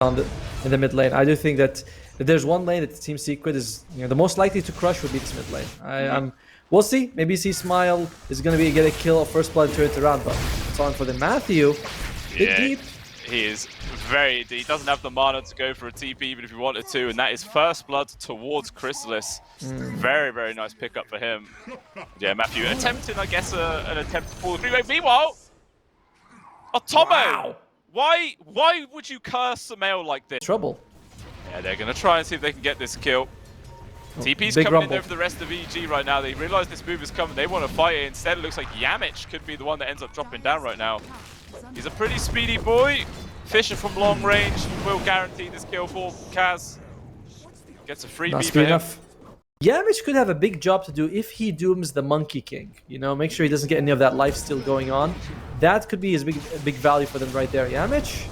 in the mid lane. I do think that if there's one lane that Team Secret is the most likely to crush would be this mid lane. We'll see. Maybe SUMAIL is going to get a kill of first blood and turn it around, but it's on for the Matthew. Deep. He is very deep. He doesn't have the mana to go for a TP even if he wanted to, and that is first blood towards Chrysalis. Very, very nice pickup for him. Yeah, Matthew attempting, I guess, an attempt to pull the three-way. Meanwhile, Atomo! Wow. Why would you curse SUMAIL like this? Trouble. Yeah, they're going to try and see if they can get this kill. TP's coming in there for the rest of EG right now. They realize this move is coming. They want to fight it. Instead, it looks like Yamich could be the one that ends up dropping down right now. He's a pretty speedy boy. Fisher from long range will guarantee this kill for Kaz. Gets a freebie for him. Yamich could have a big job to do if he dooms the Monkey King. Make sure he doesn't get any of that life steal going on. That could be his big value for them right there. Yamich.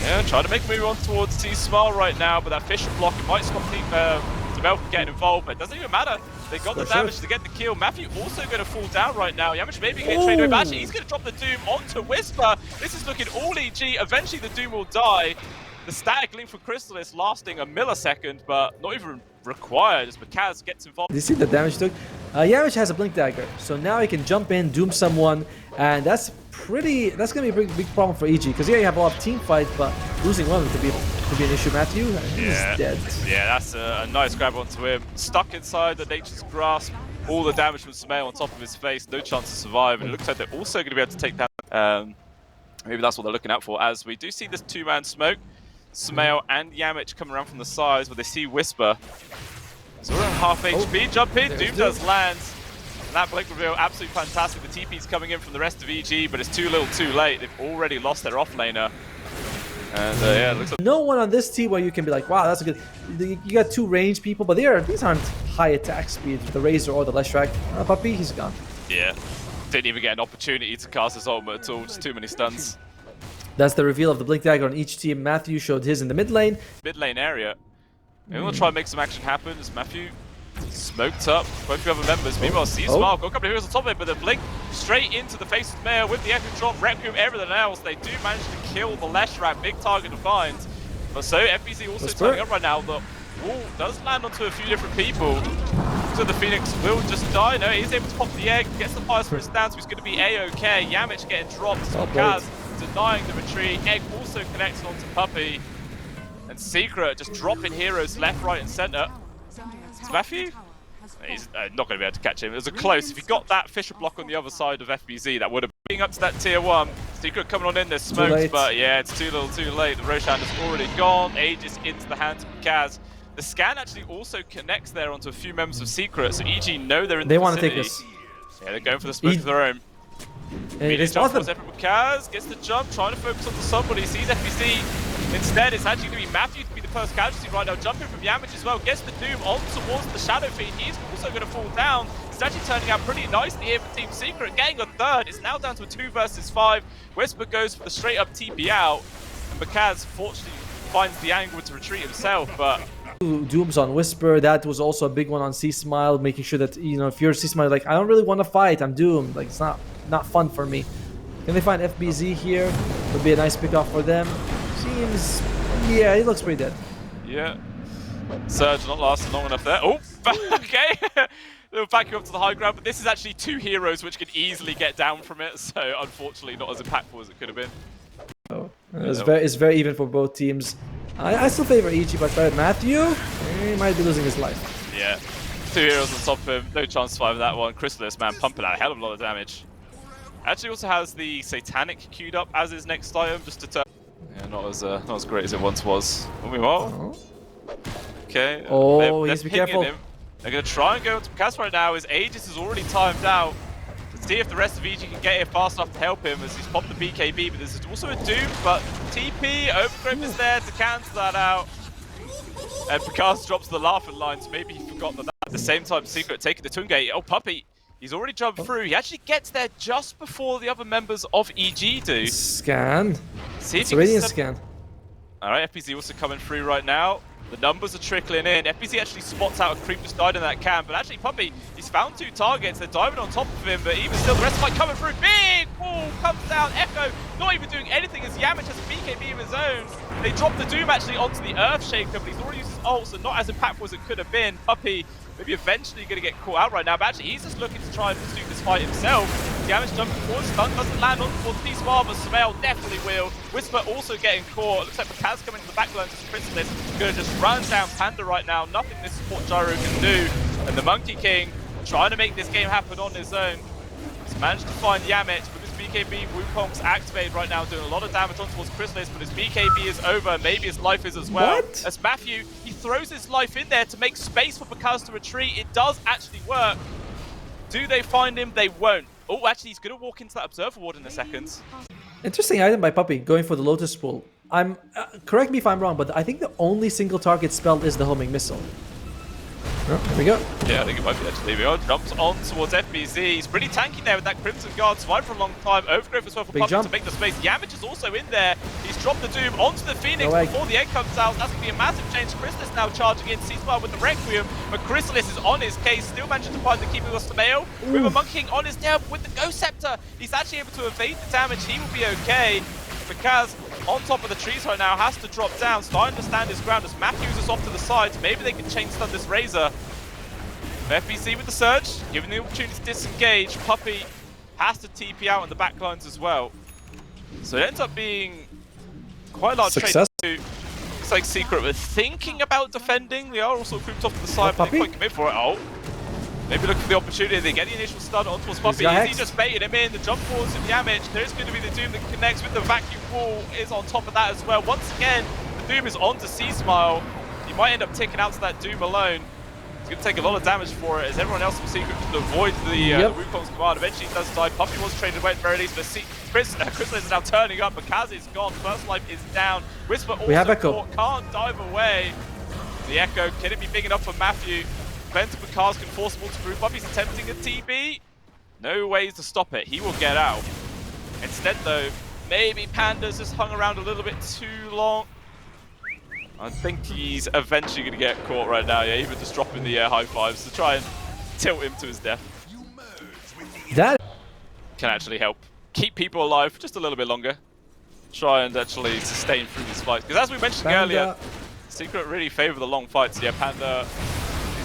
Yeah, trying to make a move on towards SUMAIL right now, but that Fisher block, it might stop SUMAIL from getting involved, but it doesn't even matter. They got the damage to get the kill. Matthew also going to fall down right now. Yamich maybe going to trade away, but actually he's going to drop the Doom onto Whisper. This is looking all EG. Eventually the Doom will die. The static link for Chrysalis lasting a millisecond, but not even required as Kaz gets involved. Did you see the damage took? Yamich has a Blink Dagger, so now he can jump in, doom someone, and that's going to be a big problem for EG, because you have a lot of team fight, but losing one could be an issue. Matthew, he's dead. Yeah, that's a nice grab onto him. Stuck inside the Nature's Grasp. All the damage from SUMAIL on top of his face, no chance to survive, and it looks like they're also going to be able to take down. Maybe that's what they're looking out for, as we do see this two-man smoke. SUMAIL and Yamich come around from the sides where they see Whisper. So we're on half HP, jump in, Doom does land. And that blink reveal, absolutely fantastic. The TP's coming in from the rest of EG, but it's too little too late. They've already lost their offlaner. And yeah, it looks like no one on this team where you can be like, wow, that's a good. You got two range people, but these aren't high attack speed. The Razor or the Leshrac. Puppy, he's gone. Yeah, didn't even get an opportunity to cast his ultimate at all, just too many stuns. That's the reveal of the Blink Dagger on each team. Matthew showed his in the mid lane. Mid lane area. Maybe we'll try and make some action happen as Matthew smoked up both the other members. Meanwhile, SUMAIL got a couple of heroes on top of it, but the blink straight into the face of Mayor with the Echo Drop, Requiem, everything else. They do manage to kill the Leshrac, big target to find. But so FBZ also turning up right now. The wall does land onto a few different people. So the Phoenix will just die. No, he's able to pop the egg, gets the fire spirit stance, so he's going to be A-OK. Yamich getting dropped. Kaz denying the retreat. Egg also connects onto Puppy. And Secret just dropping heroes left, right, and center. It's Matthew? He's not going to be able to catch him. It was a close. If he got that Fisher block on the other side of FBZ, that would have been up to that tier 1. Secret coming on in, there's smokes, but yeah, it's too little too late. The Roshan is already gone. Aegis into the hands of Kaz. The scan actually also connects there onto a few members of Secret, so EG know they're in the vicinity. They want to take this. Yeah, they're going for the smoke of their own. It's jump towards Kaz, gets the jump, trying to focus on somebody, sees FBZ. Instead, it's actually going to be Matthew to be the first casualty right now. Jumping from Yamich as well, gets the Doom on towards the Shadow Fiend. He's also going to fall down. It's actually turning out pretty nicely here for Team Secret, getting a third. It's now down to a 2 versus 5. Whisper goes for the straight up TP out, and Kaz fortunately finds the angle to retreat himself, but Dooms on Whisper, that was also a big one on SUMAIL, making sure that, if you're SUMAIL, like, I don't really want to fight, I'm doomed, like, it's not fun for me. Can they find FBZ here? Would be a nice pick-off for them. Seems, yeah, he looks pretty dead. Yeah. Surge not lasting long enough there. Oh, okay. They'll back you up to the high ground, but this is actually 2 heroes which can easily get down from it, so unfortunately not as impactful as it could have been. Oh, it's very even for both teams. I still favor EG, but Matthew, he might be losing his life. Yeah. 2 heroes on top of him, no chance to survive that one. Chrysalis, man, pumping out a hell of a lot of damage. Actually also has the Satanic queued up as his next item, just to turn. Yeah, not as great as it once was. Okay. Oh, he's be careful. Him. They're going to try and go into Kaz right now. His Aegis is already timed out. Let's see if the rest of EG can get here fast enough to help him as he's popped the BKB. But there's also a Doom, but TP, Overgrowth is there to cancel that out. And Kaz drops the laughing lines. Maybe he forgot that at the same time, Secret taking the Tungate. Oh, Puppy. He's already jumped through. He actually gets there just before the other members of EG do. Scan. See if it's a radiant scan. Alright, FPZ also coming through right now. The numbers are trickling in. FBZ actually spots out a creep just died in that camp, but actually Puppey, he's found 2 targets. They're diving on top of him, but even still, the rest might coming through. Big wall comes down. Echo not even doing anything as Yamich has a BKB of his own. They drop the Doom actually onto the Earthshaker, but he's already used his ult, so not as impactful as it could have been. Puppey maybe eventually going to get caught out right now, but actually he's just looking to try and pursue this fight himself. Yamich jumping forward, stun doesn't land on towards T-Smart, but SUMAIL definitely will. Whisper also getting caught. Looks like Kaz coming to the back line, just Chrysalis going to just run down Panda right now. Nothing this support Gyro can do. And the Monkey King trying to make this game happen on his own. He's managed to find Yamich with his BKB. Wukong's activated right now, doing a lot of damage on towards Chrysalis, but his BKB is over. Maybe his life is as well. What? As Matthew, he throws his life in there to make space for Pakaz to retreat. It does actually work. Do they find him? They won't. Oh, actually, he's going to walk into that Observer Ward in a second. Interesting item by Puppey, going for the Lotus Pool. I'm correct me if I'm wrong, but I think the only single target spelled is the homing missile. Oh, here we go. Yeah, I think it might be actually. We are jumps on towards FBZ. He's pretty tanky there with that Crimson Guard. Survived for a long time. Overgrowth as well for Puppey to make the space. Yamich is also in there. He's dropped the Doom onto the Phoenix before the egg comes out. That's going to be a massive change. Chrysalis now charging in. Seasmile with the Requiem, but Chrysalis is on his case. Still managing to find the keeper with SUMAIL. With a Monkey King on his tail with the Ghost Scepter. He's actually able to evade the damage. He will be okay. Because on top of the trees right now, has to drop down, starting to stand his ground as Matthews is off to the side. Maybe they can chain stun this Razor. FBC with the surge, given the opportunity to disengage. Puppey has to TP out on the back lines as well. So it ends up being quite a large trade. Looks like Secret were thinking about defending. They are also grouped off to the side, but they can't commit for it. Oh. Maybe looking for the opportunity. They get the initial stun on towards Puppey. He just baited him in. The jump forwards to Yamich. There's going to be the Doom that connects with the vacuum wall is on top of that as well. Once again, the Doom is on to C-Smile. He might end up ticking out to that Doom alone. He's going to take a lot of damage for it as everyone else from Secret just avoids the Wukong's command. Eventually he does die. Puppey was traded away at the very least, but Chrysalis is now turning up. Kaz is gone. First life is down. Whisper also can't dive away. The Echo, can it be big enough for Matthew? Plenty of cars can forcible to prove. Puppey's attempting a TB. No ways to stop it. He will get out. Instead, though, maybe Panda's just hung around a little bit too long. I think he's eventually going to get caught right now. Yeah, even just dropping the high fives to try and tilt him to his death. That can actually help keep people alive just a little bit longer. Try and actually sustain through these fights. Because as we mentioned earlier, Secret really favour the long fights. Yeah, Panda.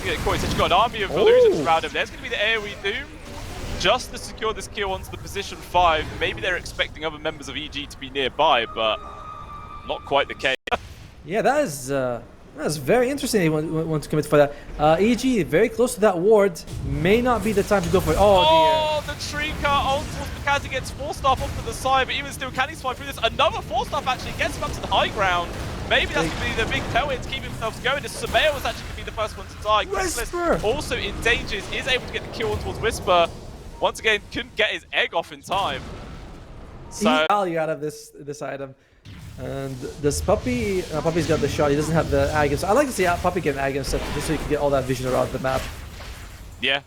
He's got an army of illusions around him. There's going to be the AoE Doom just to secure this kill onto the position 5. Maybe they're expecting other members of EG to be nearby, but not quite the case. Yeah, that's very interesting. They want to commit for that. EG very close to that ward. May not be the time to go for it. Oh, dear. The tree cut on towards Pakaz. He gets 4-staff off to the side, but even still, can he survive through this? Another 4-staff actually gets him up to the high ground. Maybe that's going to be the big tailwind to keep themselves going. As SUMAIL was actually going to be the first one to die. Chrysalis also in danger, is able to get the kill on towards Whisper. Once again, couldn't get his egg off in time. So value out of this item. And this Puppey, Puppey's got the shot. He doesn't have the Agam. So I like to see Puppey get an Agam set just so you can get all that vision around the map. Yeah.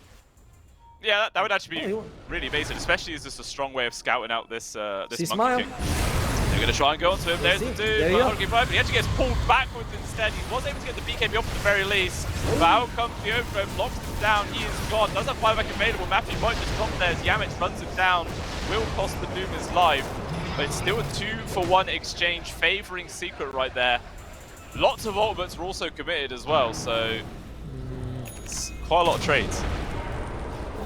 Yeah, that would actually be really amazing, especially as this a strong way of scouting out this Monkey King. They're going to try and go onto him. There's the dude. But he actually gets pulled backwards instead. He was able to get the BKB off at the very least. But out comes the overgrowth, locks him down. He is gone. Does have buyback available. Matthew might just stop there as Yamich runs him down. Will cost the Doom his life. But it's still a 2-for-1 exchange favouring Secret right there. Lots of ultimates were also committed as well, so it's quite a lot of trades.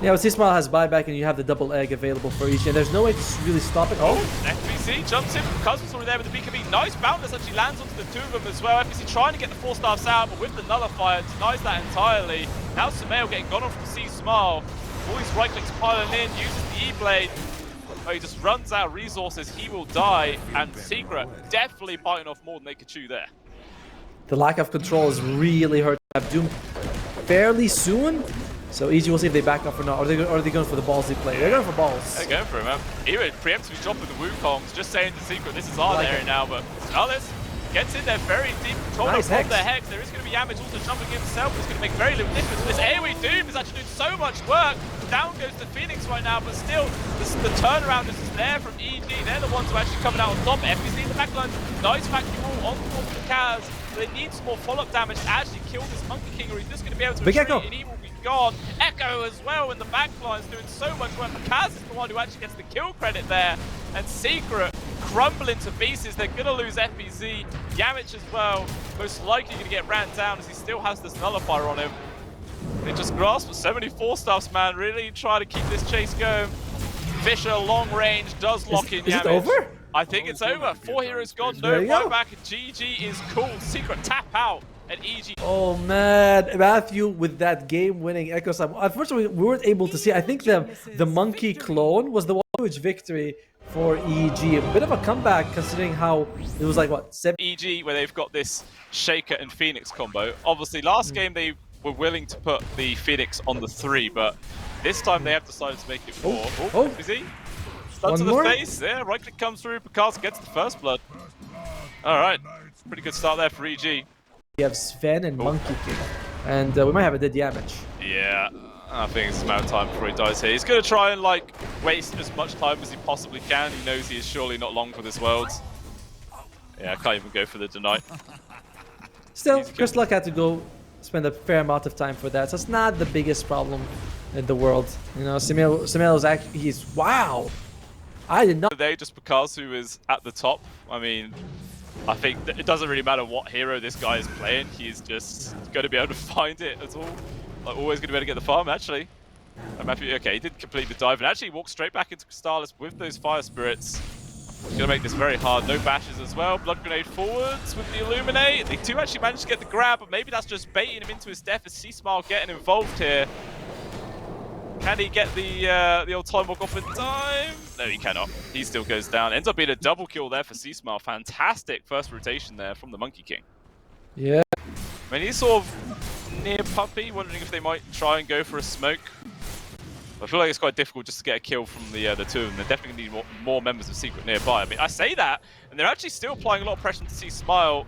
Yeah, but C-Smile has buyback and you have the double egg available for each, and there's no way to really stop it. Oh! FBC jumps in. Cousins already there with the BKB. Nice boundless actually lands onto the 2 of them as well. FBC trying to get the 4-staffs out, but with the nullifier, denies that entirely. Now SUMAIL getting gone off from C-Smile. All these right clicks piling in, uses the E-Blade. Oh, he just runs out of resources, he will die, and Secret definitely biting off more than they could chew there. The lack of control is really hurt. Have Doom fairly soon. So EG, we'll see if they back up or not. Or are they going for the balls they play? They're going for balls. They're going for him, man. Even preemptively dropping the Wukongs, just saying to Secret, this is our area now, but Scarlett gets in there very deep, control from the Hex. There is going to be Yamich also jumping himself. It's going to make very little difference. This AoE Doom is actually doing so much work. Down goes the Phoenix right now, but still, the turnaround is just there from EG. They're the ones who are actually coming out on top. FBC in the backline, nice vacuum wall on towards the Kaz. They need some more follow-up damage to actually kill this Monkey King, or he's just going to be able to Big retreat, Echo. and he will be gone. Echo as well in the back line is doing so much work. Kaz is the one who actually gets the kill credit there, and Secret crumbling to pieces. They're going to lose FBZ. Yamich as well, most likely going to get ran down as he still has this nullifier on him. They just grasp 74 stuffs, man. Really try to keep this chase going. Fisher, long range, does lock in Yamich. Is it over? I think it's over. 4 heroes gone, There no you go. buyback. GG is cool. Secret tap out at EG. Oh man, Matthew with that game-winning Echo Slam. Unfortunately, we weren't able to see. I think the monkey clone was the one huge victory for EG. A bit of a comeback considering how it was like what 7. EG, where they've got this Shaker and Phoenix combo. Obviously, last game they were willing to put the Phoenix on the 3, but this time they have decided to make it 4. Oh. Is he? Stun One to the more? face. Yeah, right click comes through. Picasso gets the first blood. All right, pretty good start there for EG. We have Sven and Monkey King, and we might have a dead Yamich. Yeah, I think it's a matter of time before he dies here. He's going to try and like waste as much time as he possibly can. He knows he is surely not long for this world. Yeah, I can't even go for the deny. Still, Chris Luck had to go spend a fair amount of time for that, so it's not the biggest problem in the world. You know, SUMAIL is actually, wow. I did not. Today, just because who is at the top. I mean, I think that it doesn't really matter what hero this guy is playing. He's just going to be able to find it at all. Like, always going to be able to get the farm, actually. Matthew, okay, he did complete the dive and actually walked straight back into Crystallis with those Fire Spirits. He's going to make this very hard. No bashes as well. Blood Grenade forwards with the Illuminate. They do actually manage to get the grab, but maybe that's just baiting him into his death as SeaSmile getting involved here. Can he get the old time walk off in time? No, he cannot. He still goes down. Ends up being a double kill there for SeaSmile. Fantastic first rotation there from the Monkey King. Yeah. I mean, he's sort of near Puppy, wondering if they might try and go for a smoke. I feel like it's quite difficult just to get a kill from the two of them. They definitely need more members of Secret nearby. I mean, I say that, and they're actually still applying a lot of pressure to SeaSmile.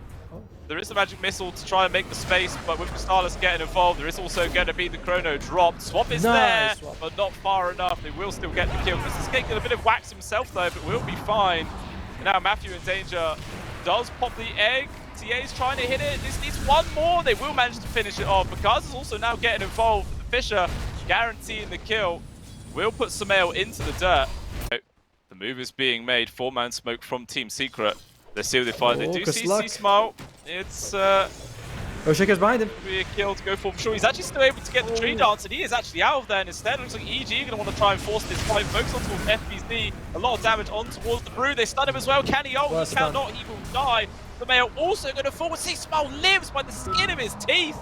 There is the magic missile to try and make the space, but with Crystallis getting involved, there is also going to be the chrono drop. Swap is there, but not far enough. They will still get the kill. This is getting a bit of wax himself though, but will be fine. And now Matthew in danger. Does pop the egg. TA's trying to hit it. This needs one more. They will manage to finish it off. Because is also now getting involved. Fisher guaranteeing the kill. Will put SUMAIL into the dirt. The move is being made. 4-man smoke from Team Secret. Let's see what they find. They do see SeaSmile. It's Shaker's behind him. be a kill to go for sure. He's actually still able to get the tree dance, and he is actually out of there. And instead, it looks like EG are going to want to try and force this fight. Focus on towards FBZ. A lot of damage on towards the Brew. They stun him as well. Can he ult? He cannot. He will die. SUMAIL also going to fall. SeaSmile lives by the skin of his teeth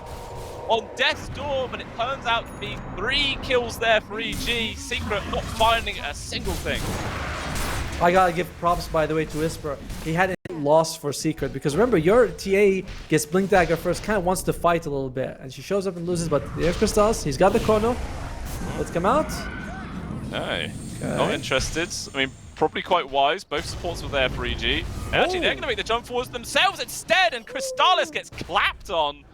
on death's door, but it turns out to be 3 kills there for EG. Secret not finding a single thing. I gotta give props, by the way, to Whisper. He had a loss for Secret, because remember, your TA gets Blink Dagger first, kind of wants to fight a little bit, and she shows up and loses, but there's Crystals, he's got the chrono. Let's come out. No, okay. Not interested. I mean, probably quite wise. Both supports were there for EG. And actually, they're going to make the jump forwards themselves instead, and Crystallis gets clapped on.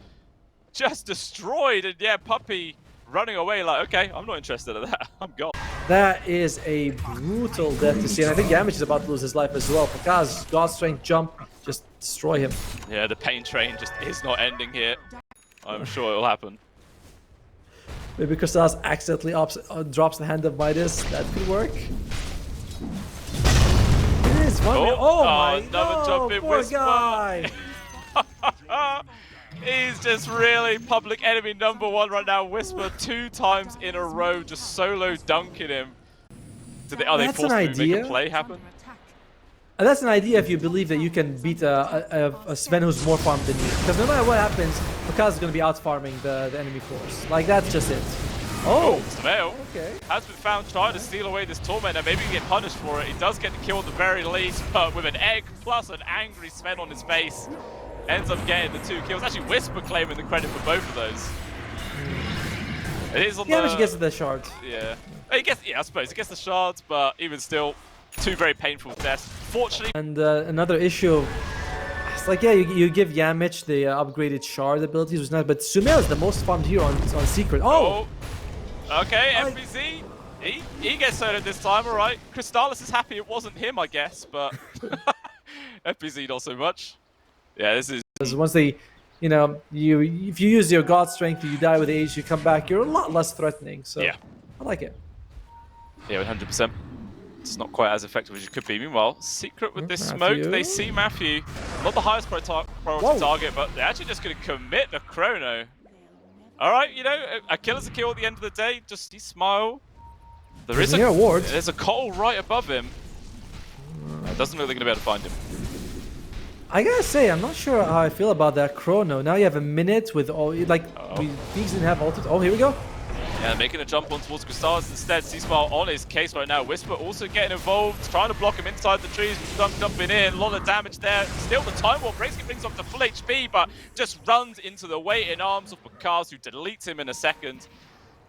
Just destroyed, and yeah, Puppy running away like, okay, I'm not interested in that. I'm gone. That is a brutal death to see, and I think Yamich is about to lose his life as well, because God's Strength jump, just destroy him. Yeah, the pain train just is not ending here. I'm sure it'll happen. Maybe Crystals accidentally drops the hand of Midas. That could work. It is one. Oh my another jump in poor Whisper. guy. He's just really public enemy #1 right now. Whisper 2 times in a row, just solo dunking him. Are they forced to make a play happen? And that's an idea if you believe that you can beat a Sven who's more farmed than you. Because no matter what happens, Picasso is going to be out farming the enemy force. Like, that's just it. Oh! SUMAIL okay. Has been found trying to steal away this Torment, and maybe he can get punished for it. He does get the kill at the very least, but with an egg plus an angry Sven on his face, ends up getting the 2 kills. Actually, Whisper claiming the credit for both of those. It is on but she gets the shards. Yeah. He gets, yeah, I suppose. He gets the shards, but even still, 2 very painful deaths. Fortunately. And another issue, it's like, yeah, you give Yamich the upgraded shard abilities, which is nice, but SUMAIL is the most farmed hero on Secret. Oh! Okay, FBZ. He gets soloed this time, alright. Crystallis is happy it wasn't him, I guess, but FBZ not so much. Yeah, this is... Because once they, you know, if you use your God Strength, you die with age, you come back, you're a lot less threatening. So Yeah. I like it. Yeah, 100%. It's not quite as effective as you could be. Meanwhile, Secret with this smoke, they see Matthew. Not the highest priority target, but they're actually just going to commit the chrono. All right, you know, a killer's a kill at the end of the day. Just see Smile. There's a Cole right above him. It doesn't look like they're going to be able to find him. I gotta say, I'm not sure how I feel about that chrono. Now you have a minute with all, like, Beaks didn't have ulted. Oh, here we go. Yeah, making a jump on towards Crystals instead. C-Smile on his case right now. Whisper also getting involved, trying to block him inside the trees. Dunk jumping in, a lot of damage there. Still the Time Warp basically brings up to full HP, but just runs into the waiting arms of Bakaz, who deletes him in a second.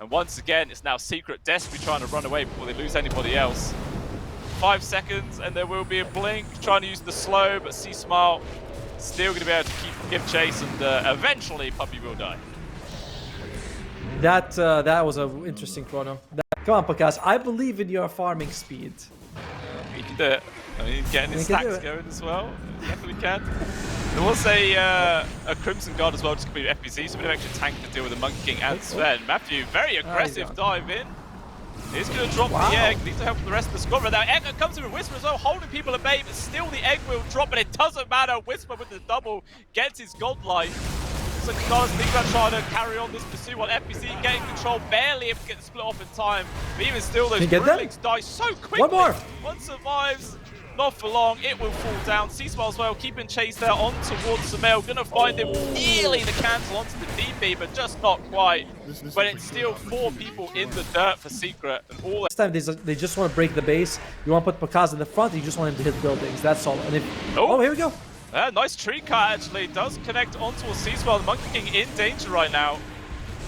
And once again, it's now Secret desperately trying to run away before they lose anybody else. 5 seconds, and there will be a blink, trying to use the slow, but C-Smile still going to be able to give chase, and eventually Puppy will die. That was an interesting chrono. Come on, Bakaz. I believe in your farming speed. You can do it. I mean, getting his stacks going as well. You definitely can. There was a Crimson Guard as well, just completed FBZ, so a bit of extra tank to deal with the Monkey King and Sven. Matthew, very aggressive dive in. He's going to drop the egg. Needs to help the rest of the squad. But that egg comes in with Whisper as well, holding people at bay, but still the egg will drop, but it doesn't matter. Whisper with the double gets his godlike. So Crystals think about trying to carry on this pursuit while FBC getting control, barely able to get the split off in time. But even still, those Brewlings die so quickly. One more. One survives. Not for long, it will fall down. C-Smile as well, keeping chase there on towards SUMAIL. Gonna find him nearly the cancel onto the DP, but just not quite. But it's still 4 people in the dirt for Secret. And all this time they just want to break the base. You want to put Bakaz in the front, you just want him to hit buildings. That's all. And if, oh, here we go. Nice tree cut actually. Does connect onto a C-Smile. The Monkey King in danger right now.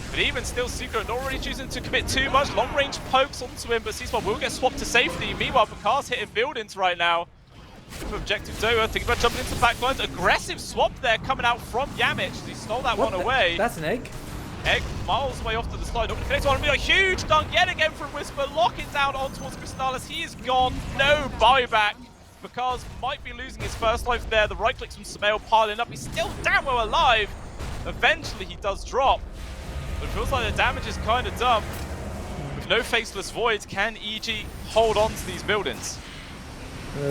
But even still, Secret not really choosing to commit too much. Long range pokes onto him, but C-Smile will get swapped to safety. Meanwhile, Bakaz hitting buildings right now. Objective Dota, thinking about jumping into backlines. Aggressive swap there coming out from Yamich. He stole that one away. That's an egg. Egg miles away off to the side. Not going to connect on him. A huge dunk yet again from Whisper. Lock it down on towards Crystals. He is gone. No buyback. Bakaz might be losing his first life there. The right clicks from SUMAIL piling up. He's still damn well alive. Eventually he does drop. But it feels like the damage is kind of done. With no Faceless Voids, can EG hold on to these buildings?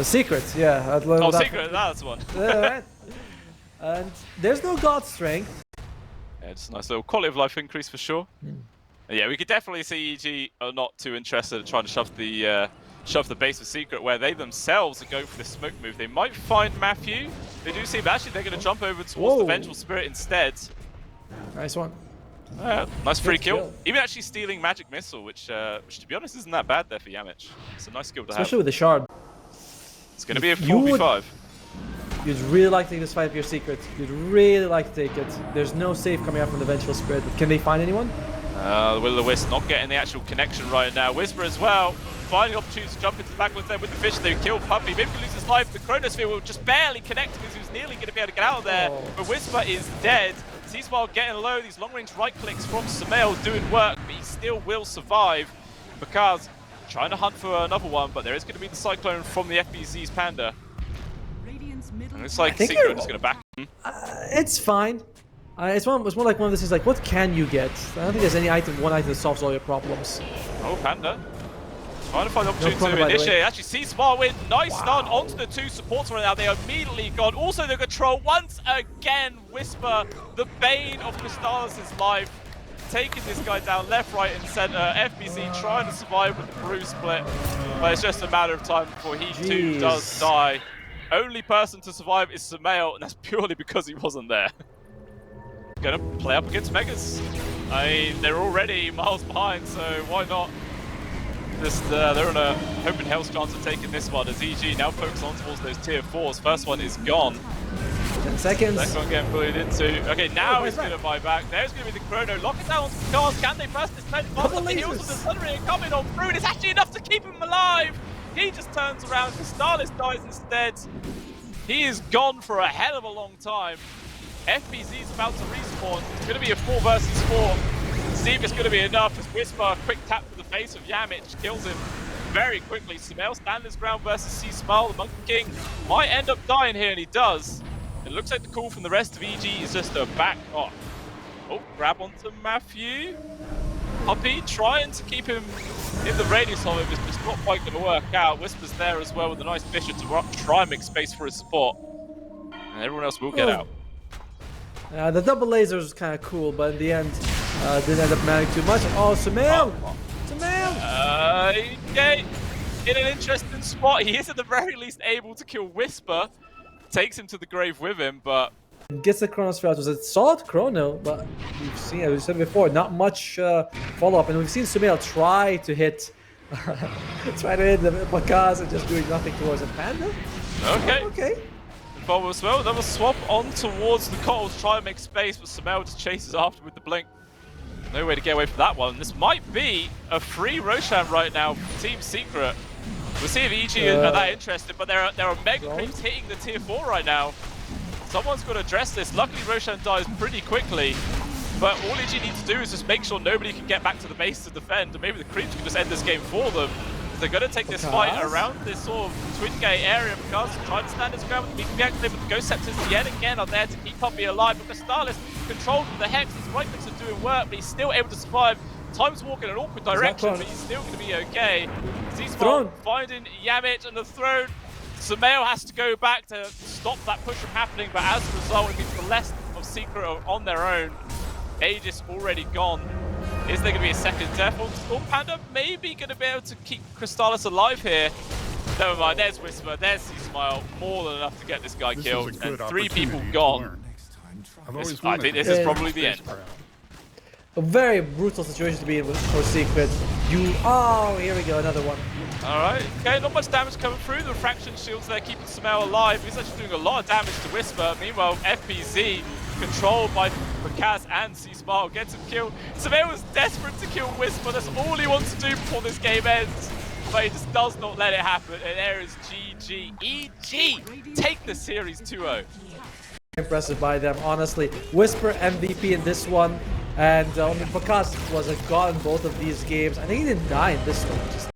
Secret, yeah. Oh, Secret, that's one. Right. And there's no God Strength. Yeah, just a nice little quality of life increase for sure. Yeah, we could definitely see EG are not too interested in trying to shove the base of Secret, where they themselves are going for the smoke move. They might find Matthew. They do seem actually they're going to jump over towards the Vengeful Spirit instead. Nice one. Nice free kill. Even actually stealing Magic Missile, which to be honest isn't that bad there for Yamich. It's a nice skill to have. Especially with the shard. It's going to be a 4v5. You'd really like to take this fight for your Secret. You'd really like to take it. There's no save coming out from the Vengeful Spirit. Can they find anyone? The Will-O-Wisp not getting the actual connection right now. Whisper as well. Finding opportunity to jump into the backwards there with the fish. They kill Puppy. Maybe he loses life. The Chronosphere will just barely connect because he was nearly going to be able to get out of there. But Whisper is dead. C-Smile getting low. These long-range right clicks from SUMAIL doing work, but he still will survive. Because trying to hunt for another one, but there is going to be the Cyclone from the FBZ's Panda. And it's like Secret is going to back him. It's fine. It's more like one of those things like, what can you get? I don't think there's any one item that solves all your problems. Oh, Panda. Trying to find the opportunity to initiate. Actually, C-Smile with nice stun onto the 2 supports right now. They are immediately gone. Also, the control once again. Whisper, the bane of Crystals' life. Taking this guy down left, right, and center. FBC trying to survive with the Brew split. But it's just a matter of time before he too does die. Only person to survive is SUMAIL, and that's purely because he wasn't there. Gonna play up against Megas. I mean, they're already miles behind, so why not? Just they're on a open hell's chance of taking this one as EG now focus on towards those tier 4s. First one is gone. 10 seconds. Second one getting bullied into. Okay, now he's going to buy back. There's going to be the chrono. Lock it down onto the cars. Can they press this plane? Couple the heels of the Thundering coming on through. And it's actually enough to keep him alive. He just turns around. Crystals dies instead. He is gone for a hell of a long time. FBZ is about to respawn. It's going to be a 4 versus 4. See if it's going to be enough as Whisper, a quick tap to the face of Yamich, kills him very quickly. SUMAIL stands his ground versus C-Smile. The Monkey King might end up dying here, and he does. It looks like the call from the rest of EG is just a back off. Oh, grab onto Matthew. Puppy trying to keep him in the radius of it, but it's not quite going to work out. Whisper's there as well with a nice Bishop to try and make space for his support. And everyone else will get out. The double laser was kind of cool, but in the end, didn't end up mattering too much. Oh, SUMAIL! SUMAIL! Okay, in an interesting spot. He is at the very least able to kill Whisper. Takes him to the grave with him, but... Gets the Chronosphere out. It was a solid Chrono, but we've seen, as we said before, not much follow-up. And we've seen SUMAIL try to hit the Bakaz and just doing nothing towards a Panda. Okay. Involved as well. Then we'll swap on towards the Cottles to try and make space, but SUMAIL just chases after with the blink. No way to get away from that one. This might be a free Roshan right now for Team Secret. We'll see if EG are that interested, but there are mega creeps hitting the tier 4 right now. Someone's got to address this. Luckily, Roshan dies pretty quickly, but all EG needs to do is just make sure nobody can get back to the base to defend, and maybe the creeps can just end this game for them. They're going to take this fight around this sort of twin gate area because trying to stand his ground with the Beacon Gate, but the Ghost Scepters yet again are there to keep Puppy alive. But Crystallis controlled with the Hex, his right clicks are doing work, but he's still able to survive. Time's walking in an awkward direction, but he's still going to be okay. Z-Smile finding Yamit and the throne. SUMAIL has to go back to stop that push from happening, but as a result, it means the rest of Secret are on their own. Aegis already gone. Is there going to be a second death? Or Storm Panda maybe going to be able to keep Crystallis alive here? Never mind, there's Whisper, there's Z-Smile. More than enough to get this guy killed, and 3 people gone. I think this is probably the end. A very brutal situation to be in for Secret. Oh, here we go, another one. Alright, okay, not much damage coming through. The refraction shields there keeping SUMAIL alive. He's actually doing a lot of damage to Whisper. Meanwhile, FBZ, controlled by Bakaz and Z-Smile, gets him killed. SUMAIL was desperate to kill Whisper. That's all he wants to do before this game ends. But he just does not let it happen. And there is GG. EG take the series 2-0. Impressive by them, honestly. Whisper MVP in this one. And Bakaz was a god in both of these games. I think he didn't die in this one.